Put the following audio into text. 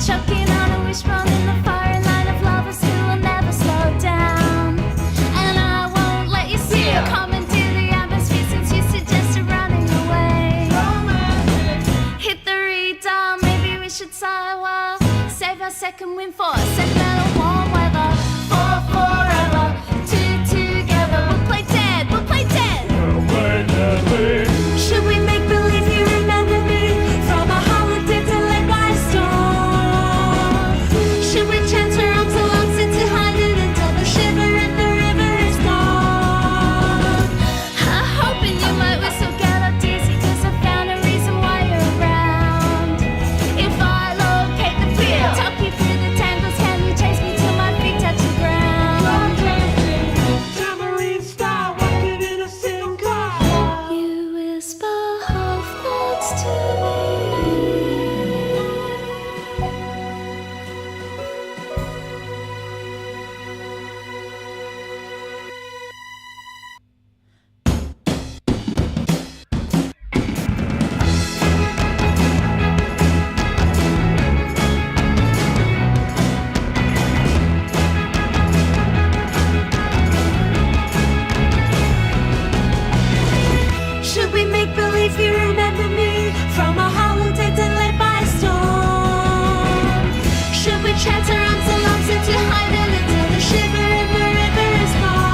Chucking on a wishbone in the firing line of lovers who will never slow down. And I won't let you see it coming through the atmosphere since you suggested running away. Hit the redial, maybe we should sidewalk. Save our second wind for sentimental warm weather. For forever, two together. We'll play dead, we'll play dead. Should we make believe you remember me from a holiday delayed by a storm? Should we chance our arms alongside hide it until the shiver in the river is gone? I'm hoping you might whistle get up dizzy, cause I found a reason why you're around. If I locate the field, talk you through the tangles, can you chase me till my feet touch the ground? Tambourine star walking in a single. You whisper half thoughts to me. Should we make believe you remember me from a holiday delayed by a storm? Should we chance our arms alongside to hide it until the shiver in the river is gone?